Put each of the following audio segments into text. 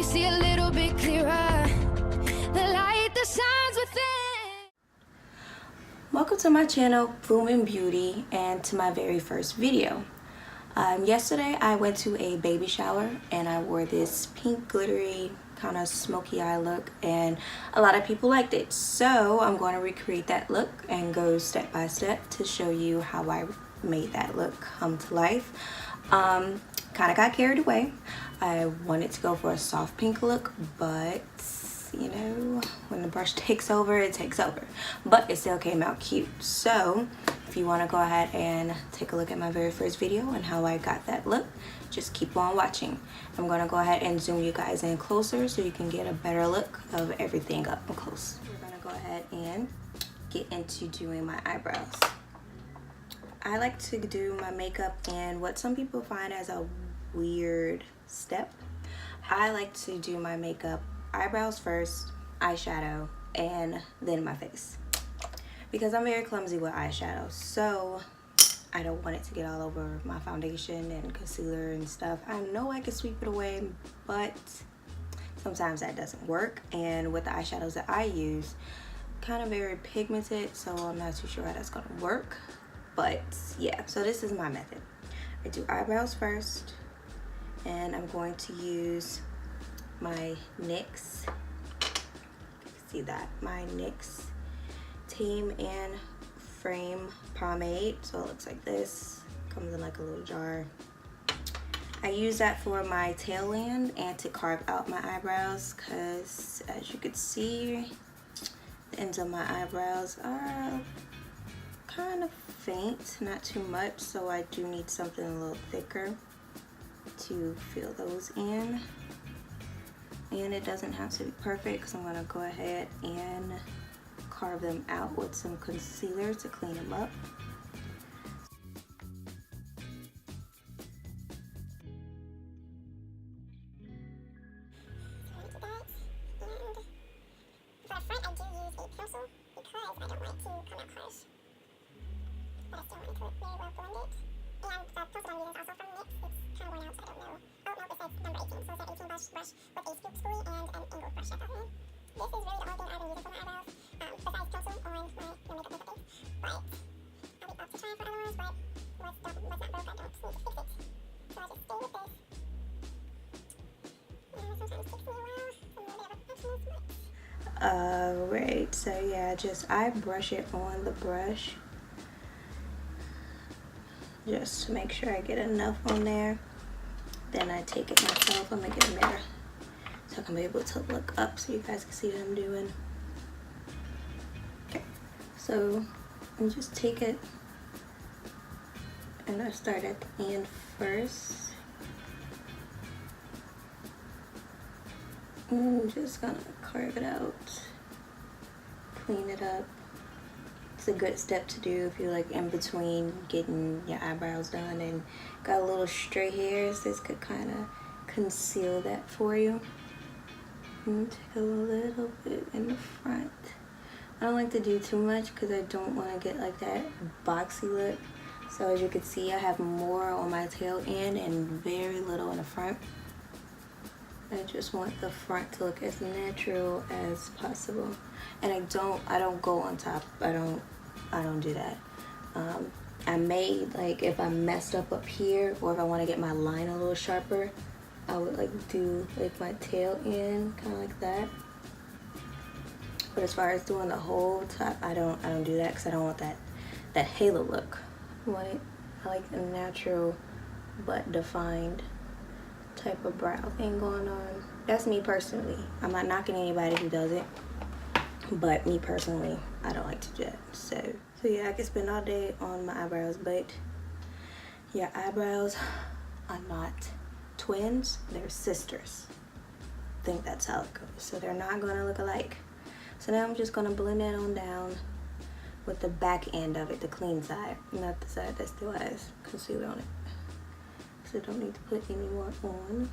you see a little bit clearer. The light that shines within. Welcome to my channel, Blooming Beauty, and to my very first video. Yesterday I went to a baby shower and I wore this pink glittery kind of smoky eye look, and a lot of people liked it, so I'm going to recreate that look and go step by step to show you how I made that look come to life. Kind of got carried away. I wanted to go for a soft pink look, but you know, when the brush takes over, it takes over, but it still came out cute. So if you want to go ahead and take a look at my very first video and how I got that look, just keep on watching. I'm going to go ahead and zoom you guys in closer so you can get a better look of everything up and close. We're going to go ahead and get into doing my eyebrows. I like to do my makeup in what some people find as a weird step. I like to do my makeup eyebrows first, eyeshadow, and then my face, because I'm very clumsy with eyeshadow, so I don't want it to get all over my foundation and concealer and stuff. I know I can sweep it away, but sometimes that doesn't work, and with the eyeshadows that I use, kind of very pigmented, so I'm not too sure how that's gonna work. But yeah, so this is my method. I do eyebrows first, and I'm going to use my NYX, see that, my NYX Team and Frame Pomade. So it looks like this, comes in like a little jar. I use that for my tail end and to carve out my eyebrows, because as you can see, the ends of my eyebrows are kind of faint, not too much, so I do need something a little thicker to fill those in. And it doesn't have to be perfect, because I'm going to go ahead and carve them out with some concealer to clean them up. Alright, so yeah, I brush it on the brush just to make sure I get enough on there. Then I take it myself. I'm gonna get a mirror so I can be able to look up so you guys can see what I'm doing. Okay, so I just take it and I start at the end first. I'm just gonna carve it out, clean it up. It's a good step to do if you're like in between getting your eyebrows done and got a little stray hairs. This could kind of conceal that for you. And take a little bit in the front. I don't like to do too much because I don't want to get like that boxy look. So as you can see, I have more on my tail end and very little in the front. I just want the front to look as natural as possible, and I don't go on top. I don't do that. I may, like, if I messed up here, or if I want to get my line a little sharper, I would like do like my tail end kind of like that. But as far as doing the whole top, I don't do that, because I don't want that halo look. I like a natural but defined type of brow thing going on. That's me personally. I'm not knocking anybody who does it, but me personally, I don't like to do that. So yeah, I can spend all day on my eyebrows, but your eyebrows are not twins, they're sisters. I think that's how it goes. So they're not gonna look alike. So now I'm just gonna blend that on down with the back end of it, the clean side, not the side that still has concealer on it. So don't need to put any more on.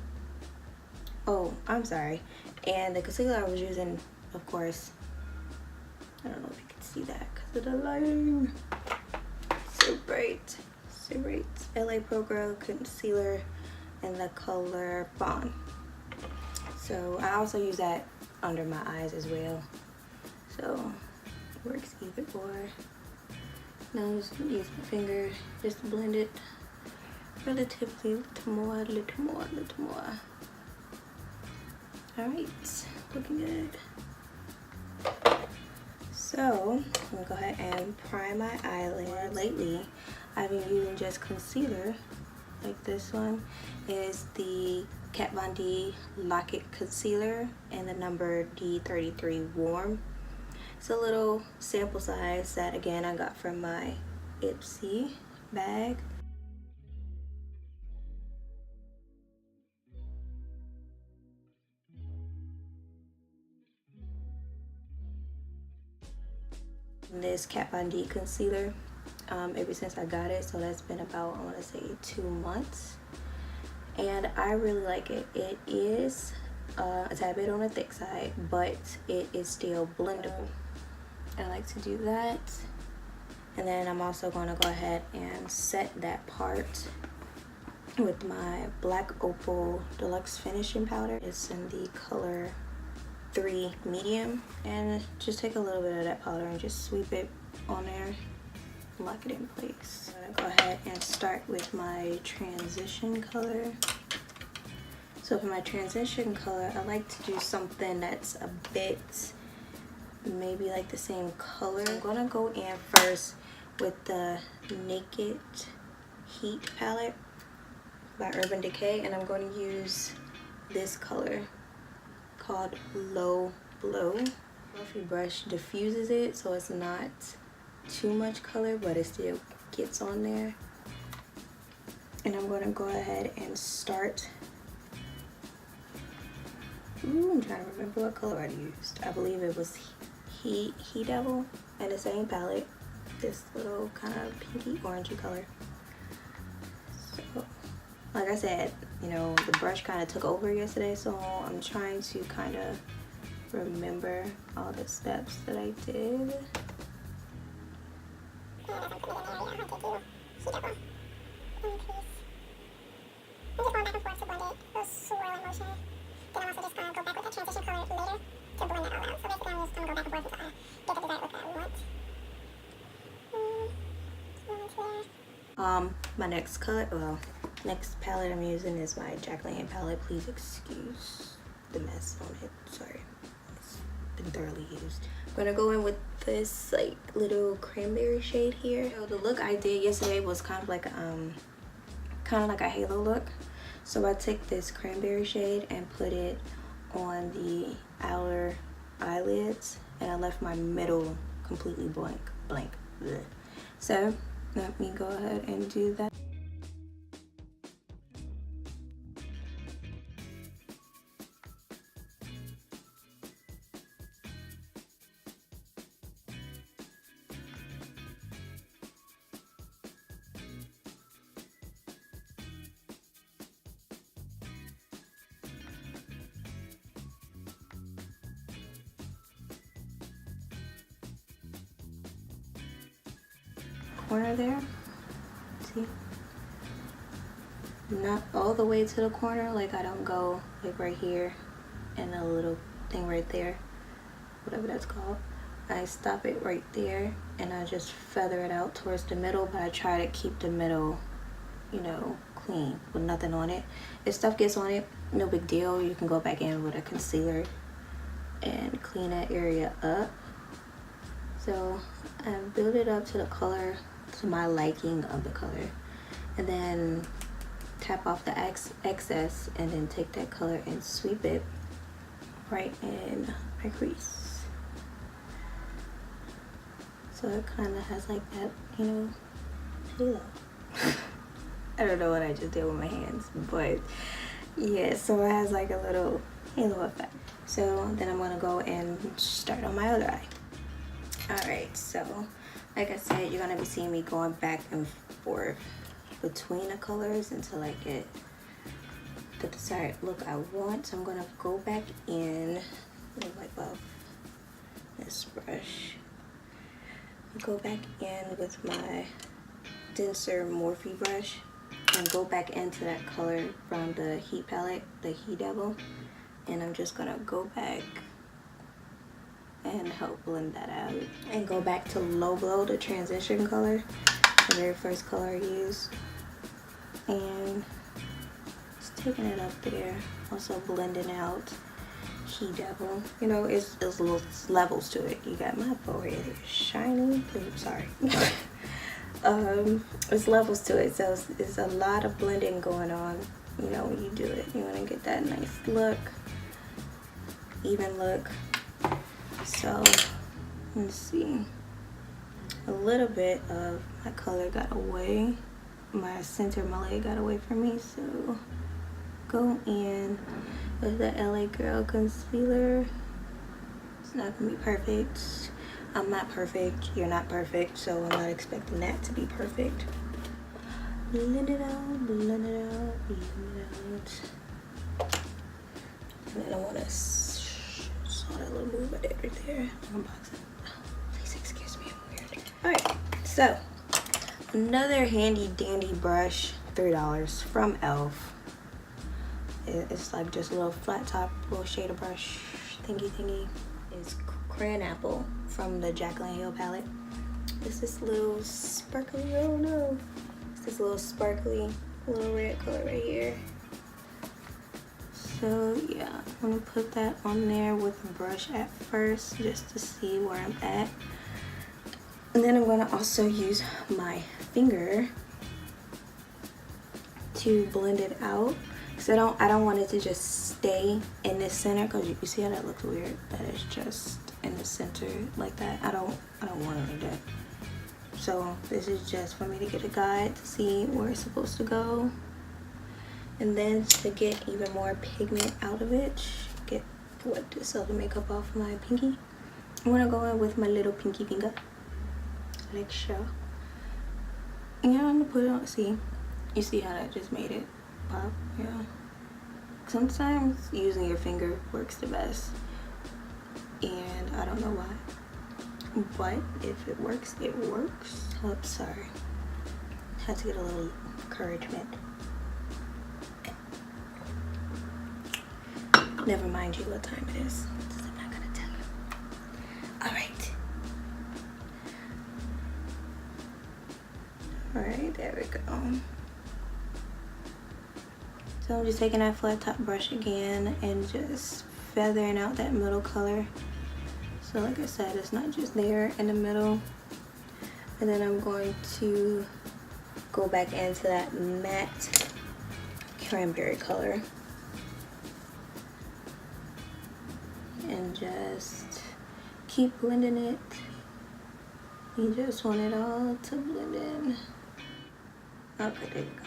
Oh, I'm sorry. And the concealer I was using, of course, I don't know if you can see that because of the lighting. So bright, so bright. LA Pro Girl concealer in the color Fawn. So I also use that under my eyes as well. So it works either or. Now I'm just gonna use my finger just to blend it relatively, little more. Alright, looking good. So I'm gonna go ahead and prime my eyelid. Lately, I've been using just concealer, like this one is the Kat Von D Lock It Concealer and the number D33 Warm. It's a little sample size that again I got from my Ipsy bag. This Kat Von D concealer ever since I got it, so that's been about, I want to say, 2 months, and I really like it. It is a tad bit on the thick side, but it is still blendable. I like to do that. And then I'm also going to go ahead and set that part with my Black Opal Deluxe Finishing Powder. It's in the color 3 medium, and just take a little bit of that powder and just sweep it on there, lock it in place. I'm gonna go ahead and start with my transition color. So for my transition color, I like to do something that's a bit maybe like the same color. I'm gonna go in first with the Naked Heat palette by Urban Decay, and I'm going to use this color called Low Blow. Fluffy brush diffuses it so it's not too much color, but it still gets on there. And I'm going to go ahead and start. I'm trying to remember what color I used. I believe it was He Devil, and the same palette, this little kind of pinky orangey color. So like I said, you know, the brush kind of took over yesterday, so I'm trying to kind of remember all the steps that I did. My next color, next palette I'm using is my Jacqueline palette. Please excuse the mess on it. Sorry, it's been thoroughly used. I'm gonna go in with this like little cranberry shade here. So the look I did yesterday was kind of like a halo look. So I took this cranberry shade and put it on the outer eyelids, and I left my middle completely blank. Bleh. So let me go ahead and do that. Corner there, see, not all the way to the corner, like I don't go like right here and a little thing right there, whatever that's called. I stop it right there and I just feather it out towards the middle, but I try to keep the middle, you know, clean with nothing on it. If stuff gets on it, no big deal, you can go back in with a concealer and clean that area up. So I build it up to the color, to my liking of the color, and then tap off the excess, and then take that color and sweep it right in my crease. So it kind of has like that, you know, halo. I don't know what I just did with my hands, but yeah, so it has like a little halo effect. So then I'm gonna go and start on my other eye. Alright, so like I said, you're gonna be seeing me going back and forth between the colors until I get the desired look I want. So I'm gonna go back in, let me wipe off this brush, go back in with my denser Morphe brush and go back into that color from the Heat palette, the He Devil, and I'm just gonna go back and help blend that out. And go back to Low Glow, the transition color, the very first color I used. And just taking it up there. Also blending out He Devil. You know, it's little levels to it. You got my forehead is shiny. Oops, sorry. It's levels to it, so it's a lot of blending going on. You know, when you do it, you want to get that nice look, even look. So let's see, a little bit of my color got away, my center of my leg got away from me, so go in with the LA Girl concealer. It's not gonna be perfect. I'm not perfect, you're not perfect, so I'm not expecting that to be perfect. Blend it out, blend it out, blend it out. And then I want to saw that little move I did right there. Unbox it. Please excuse me, I'm weird. Alright, so another handy dandy brush, $3 from e.l.f. It's like just a little flat top, little shader brush thingy. It's Crayon Apple from the Jaclyn Hill palette. It's this little sparkly, oh no. It's this little sparkly, little red color right here. So yeah, I'm gonna put that on there with a brush at first just to see where I'm at. And then I'm gonna also use my finger to blend it out. Cause I don't want it to just stay in the center, cause you see how that looks weird. That is just in the center like that. I don't want it like that. So this is just for me to get a guide to see where it's supposed to go. And then to get even more pigment out of it, wipe this other makeup off my pinky. I'm gonna go in with my little pinky finger, like so. And I'm gonna put it on. See, you see how that just made it pop? Yeah. Sometimes using your finger works the best, and I don't know why, but if it works, it works. Oh, sorry. Had to get a little encouragement. Never mind you what time it is. I'm not gonna tell you. Alright, there we go. So I'm just taking that flat top brush again and just feathering out that middle color. So like I said, it's not just there in the middle. And then I'm going to go back into that matte cranberry color. And just keep blending it. You just want it all to blend in. Okay, there we go.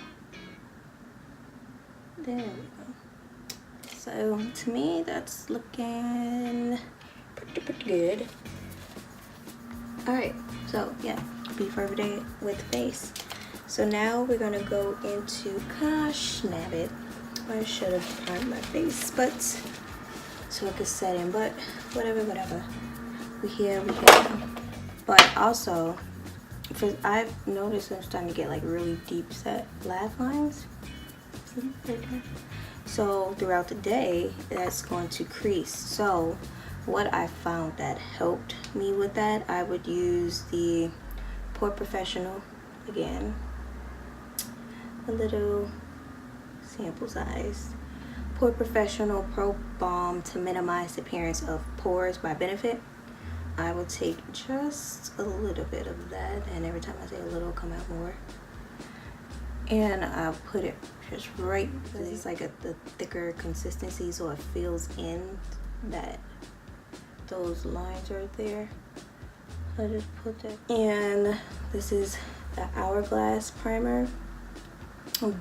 There we go. So to me, that's looking pretty good. Alright, so yeah, be further day with face. So now we're gonna go into, gosh, snap it. I should have primed my face, but so I could set in, but whatever. We here. But also, because I've noticed I'm starting to get like really deep set laugh lines. So throughout the day, that's going to crease. So what I found that helped me with that, I would use the Pore Professional, again, a little sample size. Pore Professional Pro Balm to minimize the appearance of pores by Benefit. I will take just a little bit of that, and every time I say a little, it'll come out more. And I'll put it just right, because it's like the thicker consistency, so it fills in those lines right there. I just put that. And this is the Hourglass primer. Oh,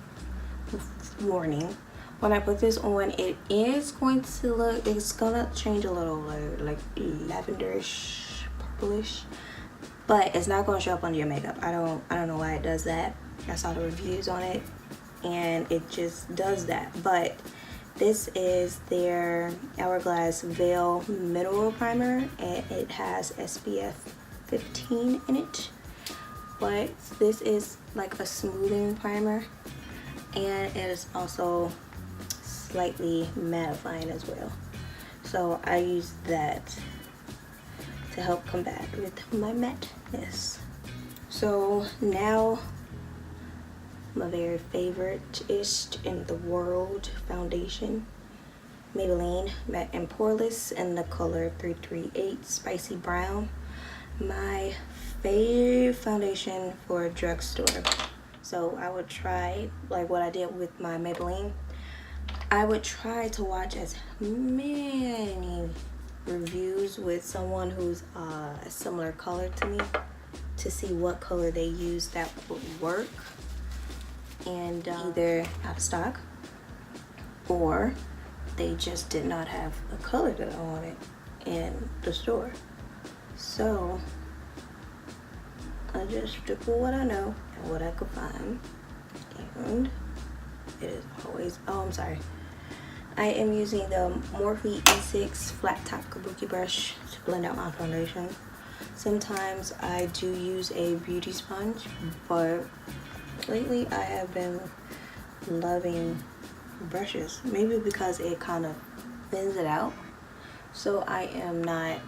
warning. When I put this on, it is going to look, it's gonna change a little, like lavenderish, purplish, but it's not gonna show up under your makeup. I don't know why it does that. I saw the reviews on it, and it just does that. But this is their Hourglass Veil Mineral Primer, and it has SPF 15 in it. But this is like a smoothing primer, and it is also slightly mattifying as well. So I use that to help combat with my matte-ness. So now my very favorite-ish in the world foundation, Maybelline Matte and Poreless in the color 338 Spicy Brown. My favorite foundation for a drugstore. So I would try, like what I did with my Maybelline, I would try to watch as many reviews with someone who's a similar color to me to see what color they use that would work, and either out of stock or they just did not have a color that I wanted in the store. So I just stick with what I know and what I could find, and it is always, oh I'm sorry, I am using the Morphe E6 flat top kabuki brush to blend out my foundation. Sometimes I do use a beauty sponge, but lately I have been loving brushes, maybe because it kind of thins it out, so I am not,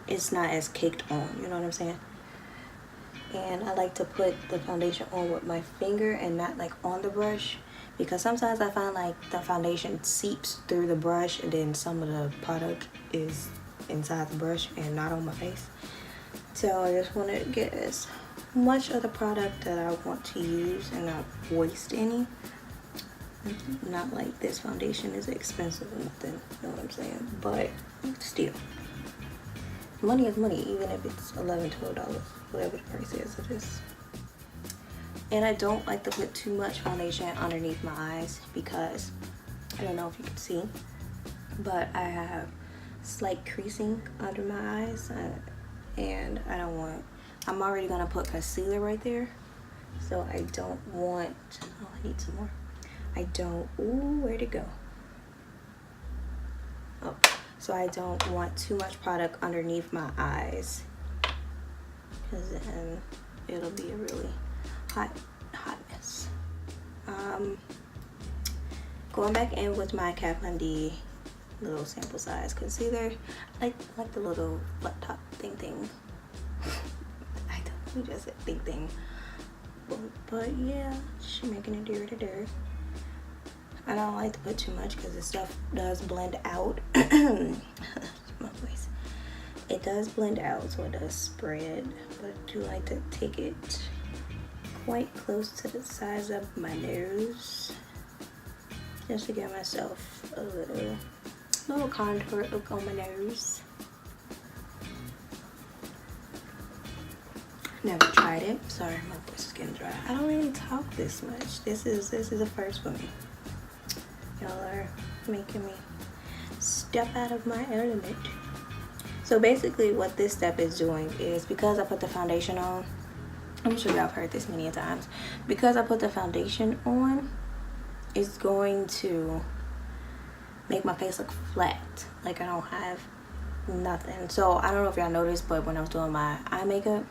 it's not as caked on, you know what I'm saying? And I like to put the foundation on with my finger and not like on the brush, because sometimes I find like the foundation seeps through the brush and then some of the product is inside the brush and not on my face. So I just want to get as much of the product that I want to use and not waste any. Not like this foundation is expensive or nothing, you know what I'm saying? But still, money is money, even if it's $11, $12, whatever the price is of this. And I don't like to put too much foundation underneath my eyes because I don't know if you can see, but I have slight creasing under my eyes, and I don't want, I'm already gonna put concealer right there, so I don't want, oh I need some more. I don't, ooh, where'd it go? Oh, so I don't want too much product underneath my eyes, because then it'll be a really hot mess. Going back in with my Kat Von D little sample size concealer. I like the little flat top thing. I don't just said thing. But yeah, she's making it dirty. I don't like to put too much because the stuff does blend out. My voice. It does blend out, so it does spread, but I do like to take it quite close to the size of my nose, just to give myself a little contour look on my nose. Never tried it. Sorry, my voice is getting dry. I don't really talk this much. This is a first for me. Y'all are making me step out of my element. So basically what this step is doing is, because I put the foundation on, I'm sure y'all have heard this many times, because I put the foundation on, it's going to make my face look flat, like I don't have nothing. So I don't know if y'all noticed, but when I was doing my eye makeup,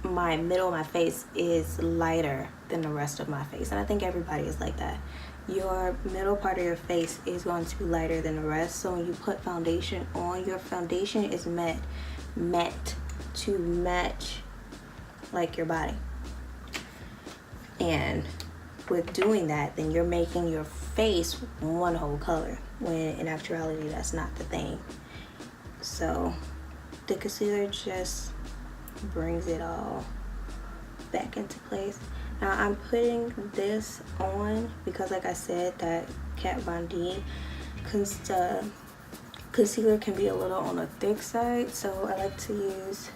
my middle of my face is lighter than the rest of my face, and I think everybody is like that. Your middle part of your face is going to be lighter than the rest, so when you put foundation on, your foundation is meant to match like your body, and with doing that, then you're making your face one whole color, when in actuality that's not the thing. So the concealer just brings it all back into place. Now I'm putting this on because, like I said, that Kat Von D concealer can be a little on the thick side, so I like to use,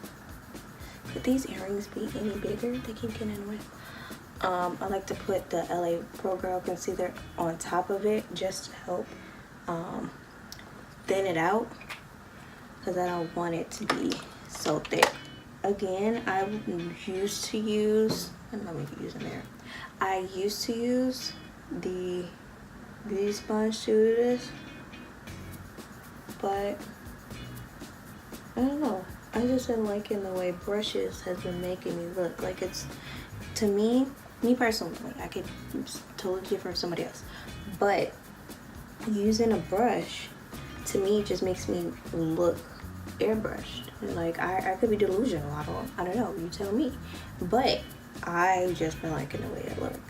could these earrings be any bigger? They keep getting in the way. I like to put the LA Pro Girl concealer on top of it just to help thin it out, because I don't want it to be so thick. Again, I used to use, let me use a mirror. I used to use the beauty sponge to do this, but I don't know. I just been liking the way brushes has been making me look. Like, it's, to me personally, I could totally different from somebody else, but using a brush, to me, just makes me look airbrushed. Like, I could be delusional. I don't know. You tell me. But I just been liking the way it look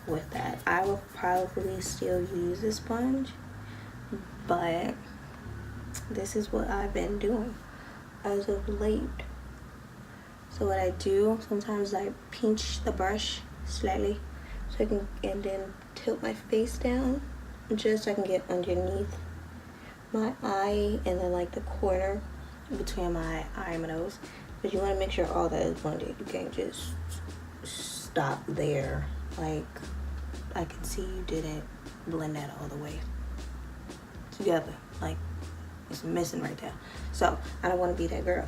with that. I will probably still use a sponge, but this is what I've been doing as of late. So what I do, sometimes I pinch the brush slightly so I can, and then tilt my face down just so I can get underneath my eye and then like the corner between my eye and my nose. But you want to make sure all that is blended. You can't just stop there. Like, I can see you didn't blend that all the way together. Like, it's missing right there. So I don't want to be that girl.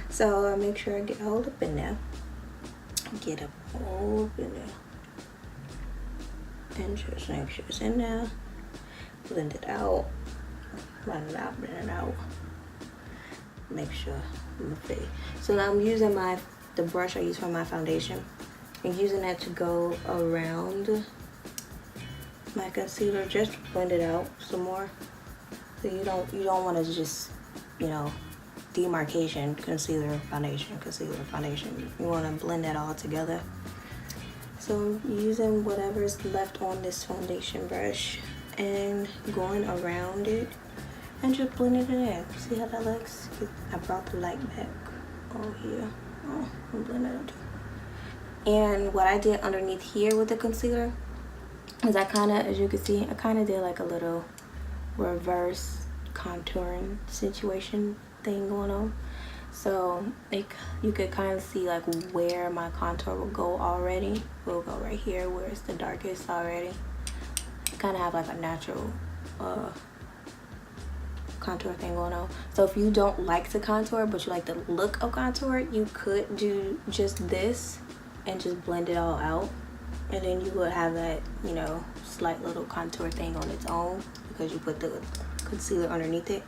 So I make sure I get all up in there. Get up all up in there. And just make sure it's in there. Blend it out. Blend it out, blend it out. Make sure I'm free. So now I'm using the brush I use for my foundation. I'm using that to go around my concealer, just to blend it out some more. So you don't want to just, you know, demarcation, concealer, foundation, concealer, foundation. You want to blend that all together. So I'm using whatever's left on this foundation brush and going around it and just blending it in. See how that looks? I brought the light back. Oh here. Oh, I'm blending it. And what I did underneath here with the concealer is I kind of, as you can see, I kind of did like a little reverse contouring situation thing going on. So you could kind of see like where my contour will go already. Will go right here where it's the darkest already. Kind of have like a natural contour thing going on. So if you don't like to contour but you like the look of contour, you could do just this and just blend it all out, and then you would have that, you know, slight little contour thing on its own because you put the concealer underneath it.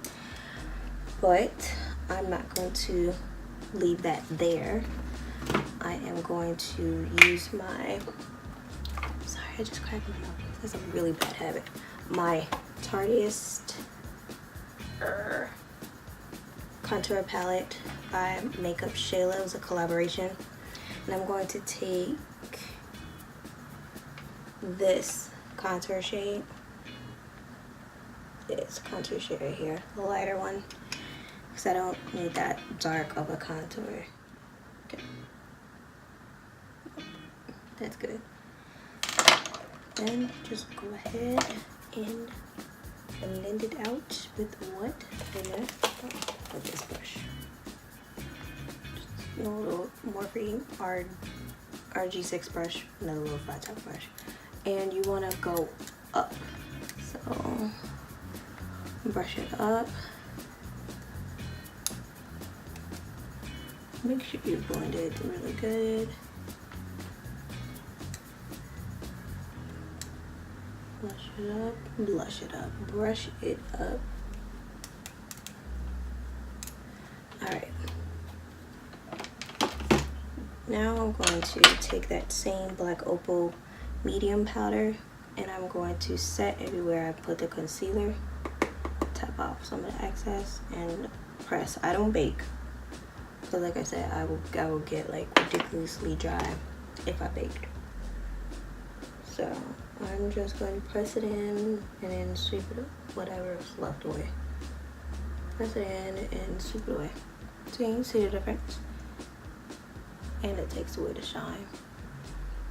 But I'm not going to leave that there. I am going to use my, sorry, I just cracked my mouth. That's a really bad habit. My Tarteist contour palette by Makeup Shayla. It was a collaboration. And I'm going to take this contour shade. This contour shade right here, the lighter one, because I don't need that dark of a contour. Okay. That's good. Then just go ahead and blend it out with what? With this brush. Just a little Morphe RG6 brush, another little flat top brush. And you want to go up. So brush it up. Make sure you blend it really good. Blush it up, blush it up, brush it up. Alright. Now I'm going to take that same Black Opal medium powder and I'm going to set everywhere I put the concealer. Tap off some of the excess and press. I don't bake. So like I said, I will get like ridiculously dry if I baked. So I'm just going to press it in and then sweep it up, whatever is left away. Press it in and sweep it away. So you can see the difference. And it takes away the shine.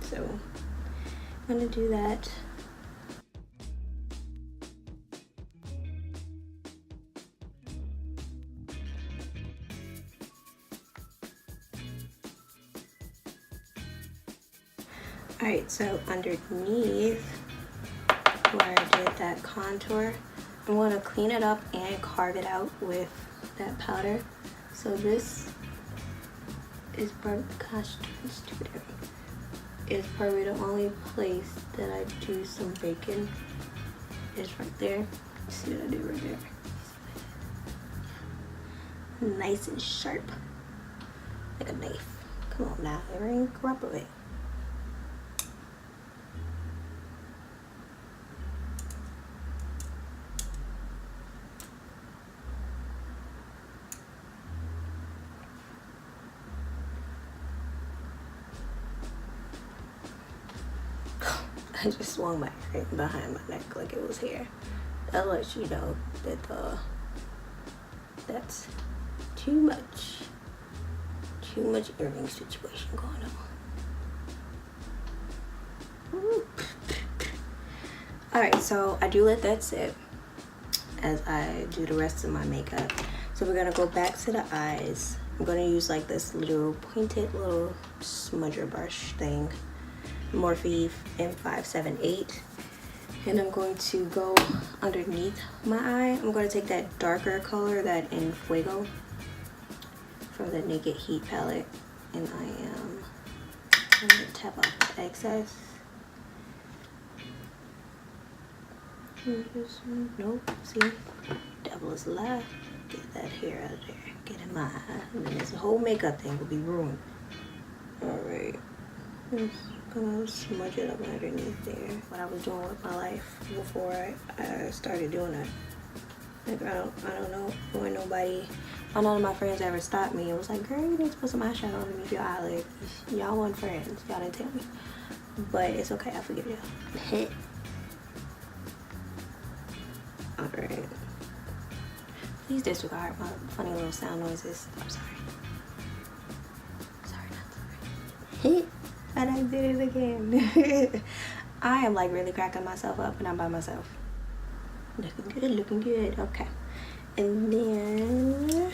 So I'm going to do that. Alright, so underneath where I did that contour, I'm going to clean it up and carve it out with that powder. So this is probably, gosh, stupid area. Is probably the only place that I do some baking. Is right there. See what I do right there? Nice and sharp, like a knife. Come on now, everything cooperate. I just swung my hair behind my neck like it was hair. That lets you know that that's too much earring situation going on. Alright, so I do let that sit as I do the rest of my makeup. So we're gonna go back to the eyes. I'm gonna use like this little pointed little smudger brush thing, Morphe M578. And I'm going to go underneath my eye. I'm going to take that darker color, that En Fuego, from the Naked Heat palette. And I am going to tap off the excess. Nope, see? Devil is alive. Get that hair out of there. Get in my eye. And then this whole makeup thing will be ruined. Alright. Just gonna smudge it up underneath there. What I was doing with my life before I started doing that. Like I don't know when none of my friends ever stopped me. It was like, girl, you need to put some eyeshadow underneath your eyelid. Y'all weren't friends. Y'all didn't tell me. But it's okay, I forgive y'all. Alright. Please disregard my funny little sound noises. I'm sorry. Sorry, not sorry. And I did it again. I am like really cracking myself up and I'm by myself. Looking good, looking good. Okay. And then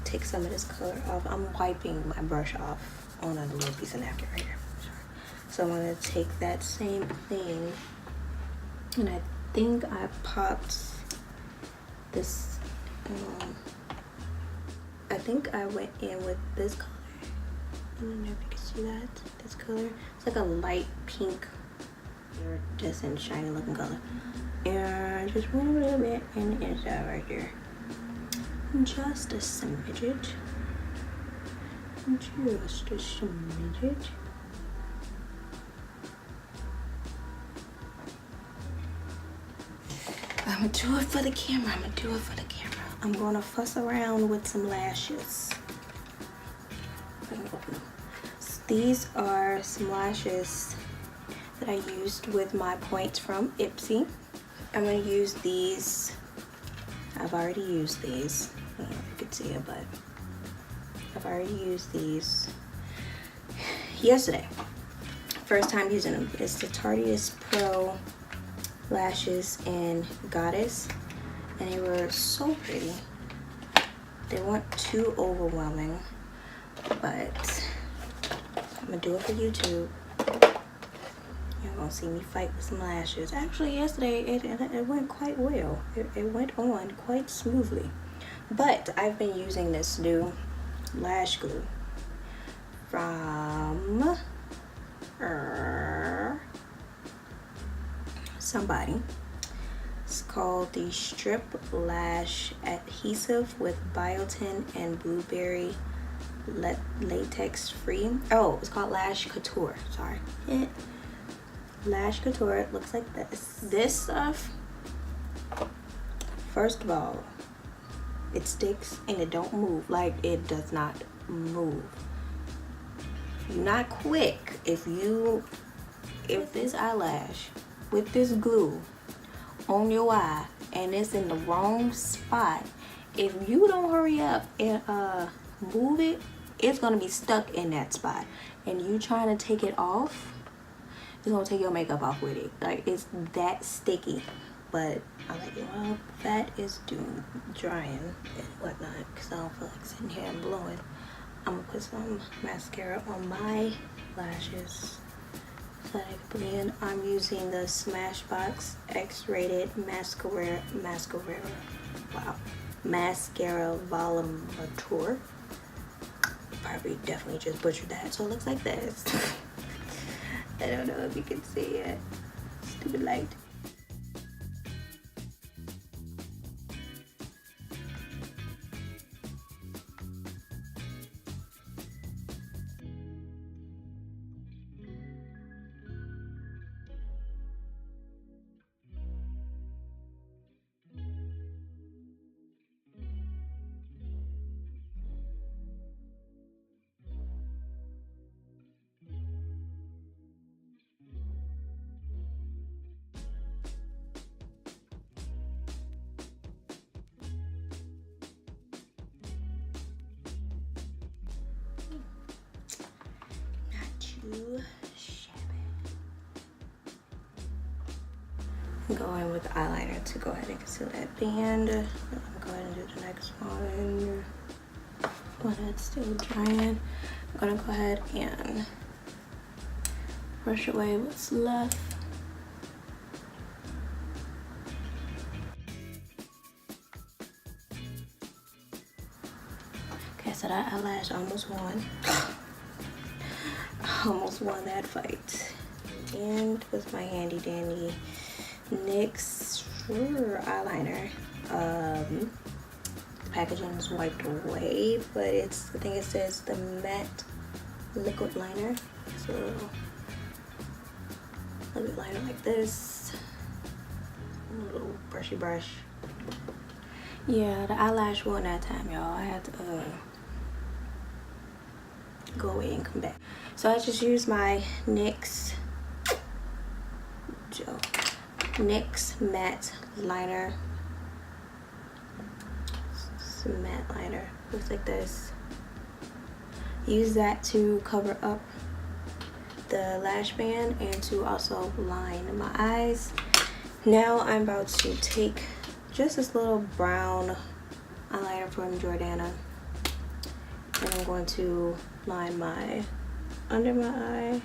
take some of this color off. I'm wiping my brush off on a little piece of napkin right here. So I'm gonna take that same thing, and I think I popped this. I think I went in with this color. I don't know if you can see that. This color. It's like a light pink, iridescent, shiny looking color. And just went a little bit in the inside right there. Just a smidget. Just a smidget. I'm gonna do it for the camera. I'm gonna fuss around with some lashes. These are some lashes that I used with my points from Ipsy. I'm gonna use these. I've already used these. I don't know if you can see it, but I've already used these yesterday. First time using them. It's the Tarteist Pro lashes in Goddess, and they were so pretty. They weren't too overwhelming, but I'm gonna do it for YouTube. You're gonna see me fight with some lashes. Actually, yesterday it went quite well. It went on quite smoothly. But I've been using this new lash glue from somebody. It's called the Strip Lash Adhesive with biotin and blueberry latex free. Oh, it's called Lash Couture. Sorry. Lash Couture. It looks like this. This stuff, first of all, it sticks and it don't move. Like, it does not move. You're not quick. If this eyelash with this glue on your eye and it's in the wrong spot, if you don't hurry up and move it, it's gonna be stuck in that spot, and you trying to take it off, it's gonna take your makeup off with it. Like, it's that sticky. But I'm like, well, that is drying and whatnot, because I don't feel like sitting here and blowing. I'm gonna put some mascara on my lashes so that I can put in. I'm using the Smashbox X-Rated Mascara Volumateur. Probably definitely just butchered that. So it looks like this. I don't know if you can see it. Stupid light. too shabby. Go in with the eyeliner to go ahead and conceal that band. I'm gonna go ahead and do the next one while that's still drying. I'm gonna go ahead and brush away what's left. Okay, so that eyelash almost won. Almost won that fight. And with my handy dandy NYX eyeliner. The packaging is wiped away, but I think it says the matte liquid liner. It's a little liquid liner like this. A little brushy brush. Yeah, the eyelash won that time, y'all. I had to go away and come back. So I just used my NYX matte liner. It's a matte liner. Looks like this. Use that to cover up the lash band and to also line my eyes. Now I'm about to take just this little brown eyeliner from Jordana, and I'm going to line my under my eye.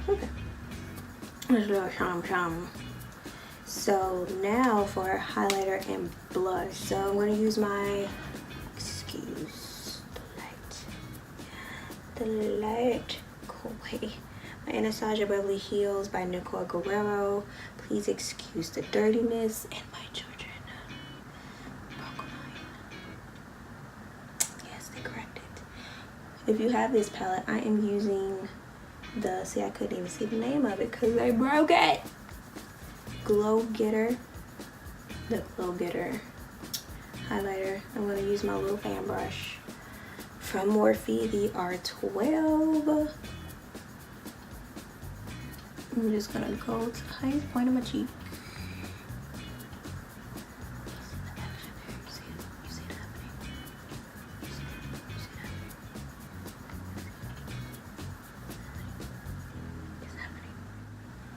Okay. There's a little sham. So now for highlighter and blush. So I'm going to use my, excuse the light, go away. My Anastasia Beverly Hills by Nicole Guerrero. Please excuse the dirtiness and my children. Broke mine. Yes, they corrected. If you have this palette, I am using the, see, I couldn't even see the name of it because I broke it. Glow Getter, the Glow Getter highlighter. I'm going to use my little fan brush from Morphe, the R12. I'm just going to go to the highest point of my cheek.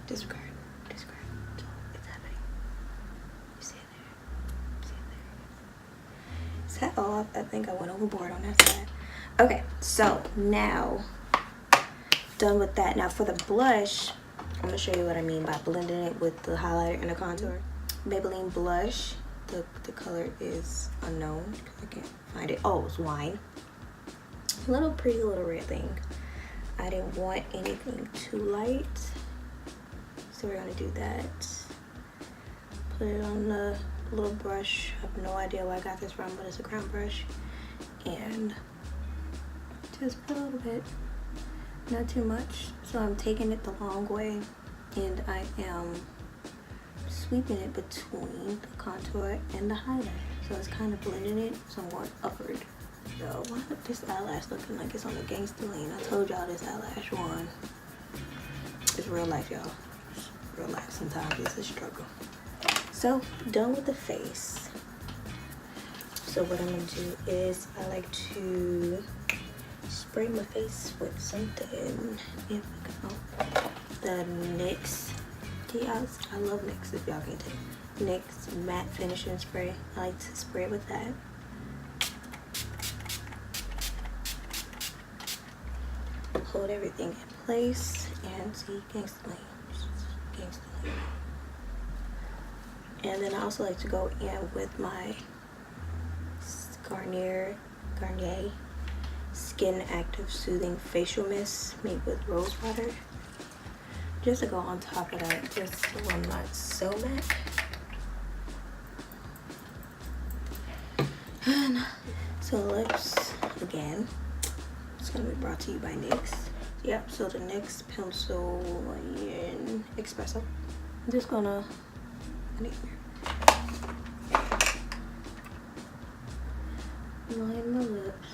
Disregard. It's happening. You see it there? See it there? Is that off? I think I went overboard on that side. Okay, so now done with that. Now for the blush, I'm gonna show you what I mean by blending it with the highlighter and the contour. Maybelline blush. The color is unknown because I can't find it. Oh, it's wine. Little pretty little red thing. I didn't want anything too light. So we're gonna do that. Put it on the little brush. I have no idea where I got this from, but it's a crown brush. And just put a little bit, not too much. So I'm taking it the long way and I am sweeping it between the contour and the highlight. So it's kind of blending it, so I'm going upward. So why is this eyelash looking like it's on the gangster lane? I told y'all this eyelash one. It's real life, y'all. Real life, sometimes it's a struggle. So done with the face. So what I'm gonna do is I like to spray my face with something. If the NYX, I love NYX if y'all can take NYX matte finishing spray. I like to spray it with that. Hold everything in place and see gangsta lane. And then I also like to go in with my Garnier Skin Active Soothing Facial Mist made with rose water, just to go on top of that, just so I'm not so matte. And so lips again. It's gonna be brought to you by NYX. Yep, so the NYX Pencil in Espresso. I'm just gonna line my lips.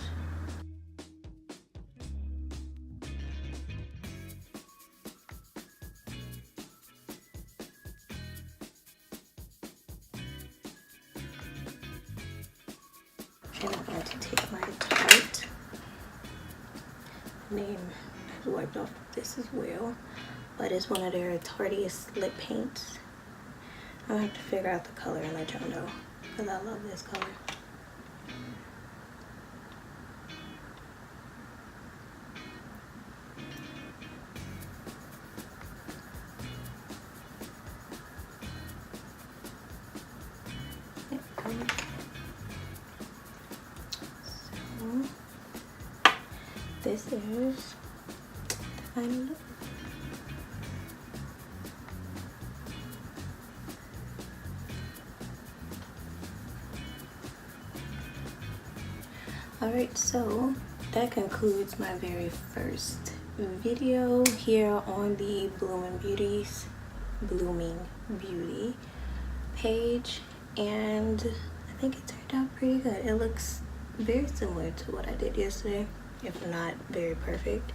name is wiped off this as well, but it's one of their tardiest lip paints. I'll have to figure out the color and let y'all know, because I love this color. So this is the final look. Alright, so that concludes my very first video here on the Blooming Beauty page, and I think it turned out pretty good. It looks very similar to what I did yesterday, if not very perfect.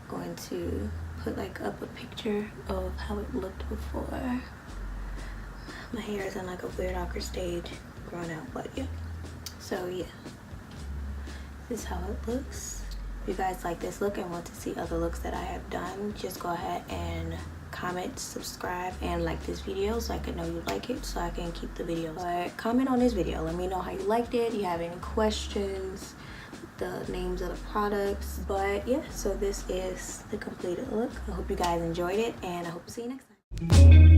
Going to put like up a picture of how it looked before. My hair is in like a weird awkward stage, growing out, but yeah. So yeah, this is how it looks. If you guys like this look and want to see other looks that I have done, just go ahead and comment, subscribe, and like this video so I can know you like it, so I can keep the videos. But comment on this video, let me know how you liked it. Do you have any questions, the names of the products? But yeah, so this is the completed look. I hope you guys enjoyed it, and I hope to see you next time.